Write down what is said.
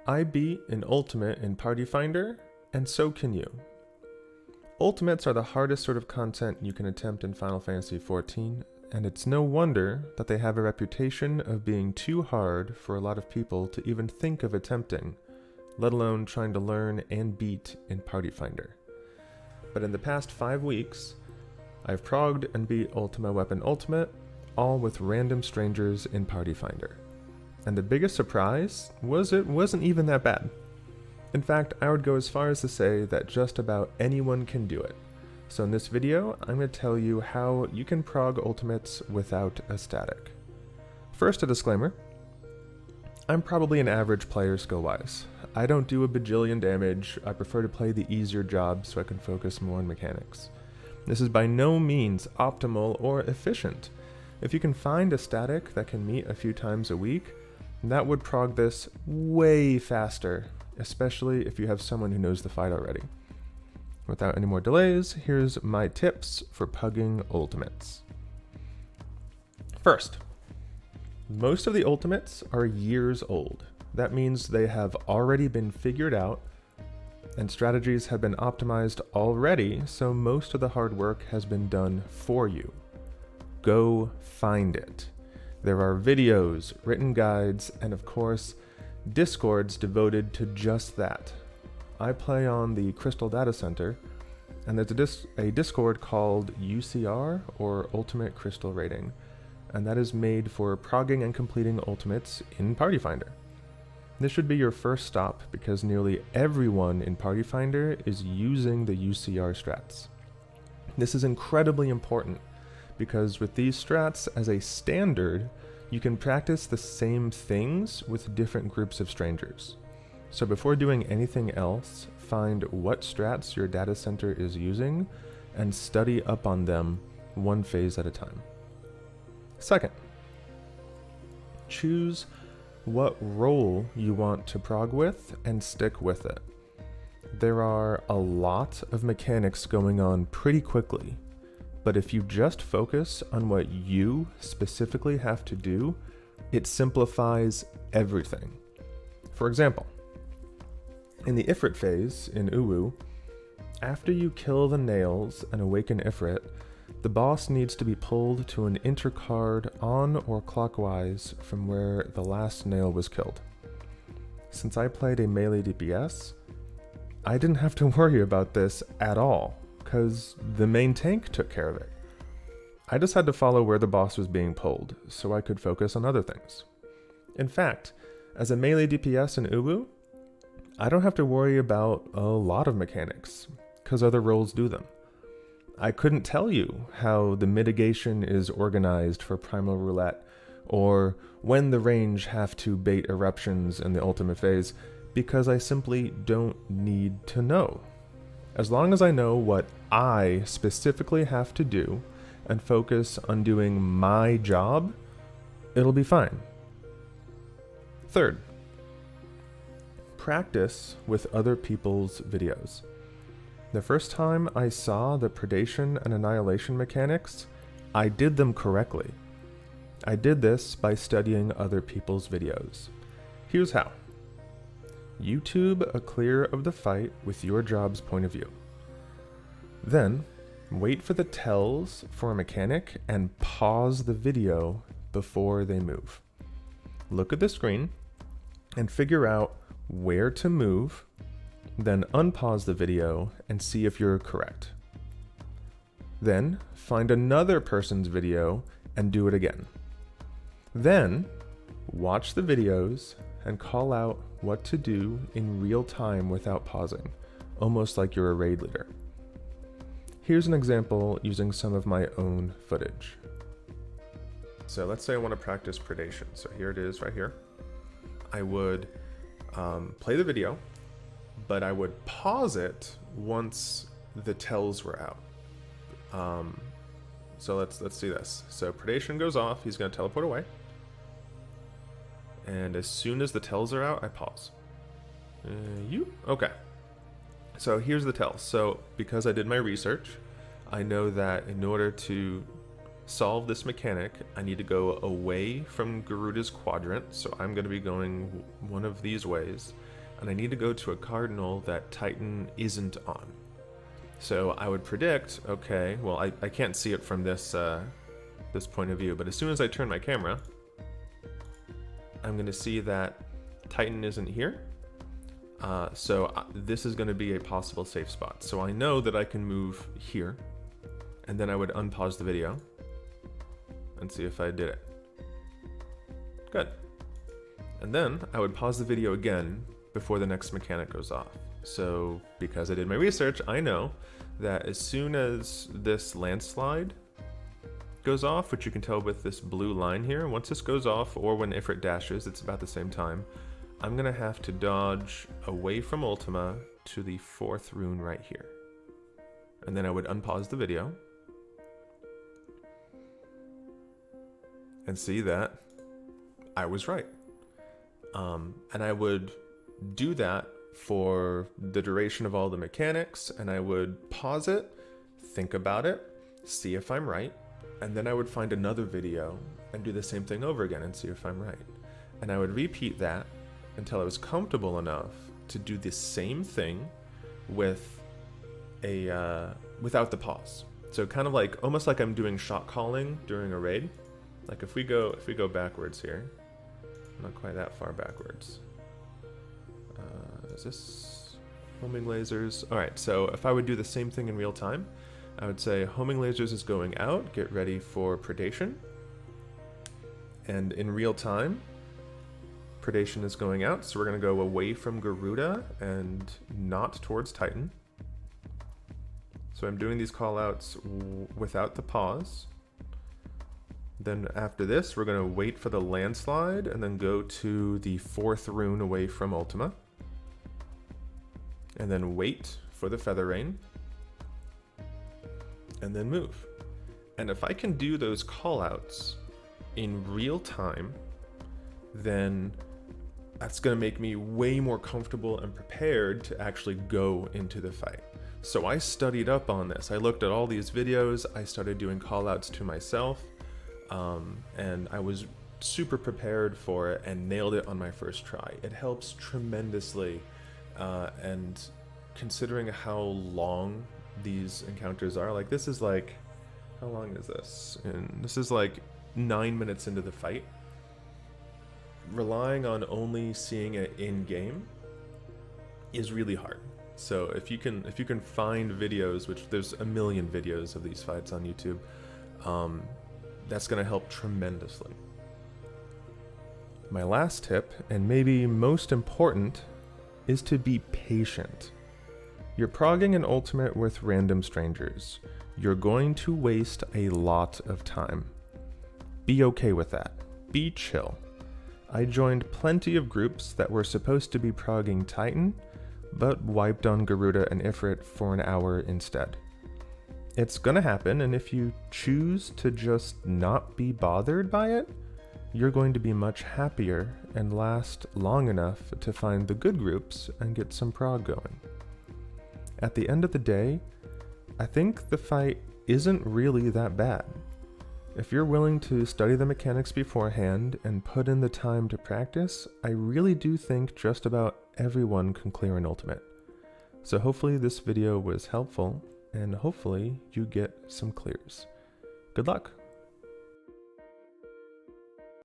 I beat an ultimate in Party Finder, and so can you. Ultimates are the hardest sort of content you can attempt in Final Fantasy XIV, and it's no wonder that they have a reputation of being too hard for a lot of people to even think of attempting, let alone trying to learn and beat in Party Finder. But in the past 5 weeks, I've progged and beat Ultima Weapon Ultimate, all with random strangers in Party Finder. And the biggest surprise was it wasn't even that bad. In fact, I would go as far as to say that just about anyone can do it. So in this video, I'm going to tell you how you can prog ultimates without a static. First, a disclaimer. I'm probably an average player skill-wise. I don't do a bajillion damage. I prefer to play the easier jobs so I can focus more on mechanics. This is by no means optimal or efficient. If you can find a static that can meet a few times a week, that would prog this way faster, especially if you have someone who knows the fight already. Without any more delays, here's my tips for pugging ultimates. First, most of the ultimates are years old. That means they have already been figured out and strategies have been optimized already, so most of the hard work has been done for you. Go find it. There are videos, written guides, and of course, Discords devoted to just that. I play on the Crystal Data Center, and there's a Discord called UCR, or Ultimate Crystal Rating, and that is made for progging and completing ultimates in Party Finder. This should be your first stop because nearly everyone in Party Finder is using the UCR strats. This is incredibly important because with these strats as a standard, you can practice the same things with different groups of strangers. So before doing anything else, find what strats your data center is using and study up on them one phase at a time. Second, choose what role you want to prog with and stick with it. There are a lot of mechanics going on pretty quickly, but if you just focus on what you specifically have to do, it simplifies everything. For example, in the Ifrit phase in UWU, after you kill the nails and awaken Ifrit, the boss needs to be pulled to an intercard on or clockwise from where the last nail was killed. Since I played a melee DPS, I didn't have to worry about this at all, because the main tank took care of it. I just had to follow where the boss was being pulled, so I could focus on other things. In fact, as a melee DPS in UWU, I don't have to worry about a lot of mechanics, because other roles do them. I couldn't tell you how the mitigation is organized for Primal Roulette, or when the range have to bait eruptions in the ultimate phase, because I simply don't need to know. As long as I know what I specifically have to do and focus on doing my job, it'll be fine. Third, practice with other people's videos. The first time I saw the predation and annihilation mechanics, I did them correctly. I did this by studying other people's videos. Here's how. YouTube a clear of the fight with your job's point of view. Then, wait for the tells for a mechanic and pause the video before they move. Look at the screen and figure out where to move, then unpause the video and see if you're correct. Then, find another person's video and do it again. Then, watch the videos and call out what to do in real time without pausing, almost like you're a raid leader. Here's an example using some of my own footage. So let's say I want to practice predation. So here it is right here. I would play the video, but I would pause it once the tells were out. So let's see this. So predation goes off, he's going to teleport away. And as soon as the tells are out, I pause. Okay. So here's the tells. So because I did my research, I know that in order to solve this mechanic, I need to go away from Garuda's quadrant, so I'm going to be going one of these ways, and I need to go to a cardinal that Titan isn't on. So I would predict, okay, well I can't see it from this this point of view, but as soon as I turn my camera, I'm going to see that Titan isn't here. This is going to be a possible safe spot. So I know that I can move here, and then I would unpause the video and see if I did it. Good. And then I would pause the video again before the next mechanic goes off. So because I did my research, I know that as soon as this landslide goes off, which you can tell with this blue line here, once this goes off, or when Ifrit dashes, it's about the same time, I'm gonna have to dodge away from Ultima to the 4th rune right here. And then I would unpause the video and see that I was right. And I would do that for the duration of all the mechanics, and I would pause it, think about it, see if I'm right, and then I would find another video and do the same thing over again and see if I'm right. And I would repeat that until I was comfortable enough to do the same thing with without the pause. So kind of like, almost like I'm doing shot calling during a raid. Like if we go backwards here, not quite that far backwards. Is this homing lasers? All right, so if I would do the same thing in real time, I would say homing lasers is going out, get ready for predation. And in real time, predation is going out, so we're gonna go away from Garuda and not towards Titan. So I'm doing these call outs without the pause. Then after this, we're gonna wait for the landslide and then go to the 4th rune away from Ultima. And then wait for the feather rain. And then move. And if I can do those callouts in real time, then that's going to make me way more comfortable and prepared to actually go into the fight. So I studied up on this. I looked at all these videos. I started doing callouts to myself, and I was super prepared for it and nailed it on my first try. It helps tremendously, and considering how long these encounters are, like this is like, how long is this? And this is like 9 minutes into the fight. Relying on only seeing it in game is really hard. So if you can find videos, which there's a million videos of these fights on YouTube, that's going to help tremendously. My last tip, and maybe most important, is to be patient. You're progging an ultimate with random strangers. You're going to waste a lot of time. Be okay with that. Be chill. I joined plenty of groups that were supposed to be progging Titan, but wiped on Garuda and Ifrit for an hour instead. It's gonna happen, and if you choose to just not be bothered by it, you're going to be much happier and last long enough to find the good groups and get some prog going. At the end of the day, I think the fight isn't really that bad. If you're willing to study the mechanics beforehand and put in the time to practice, I really do think just about everyone can clear an ultimate. So hopefully this video was helpful, and hopefully you get some clears. Good luck!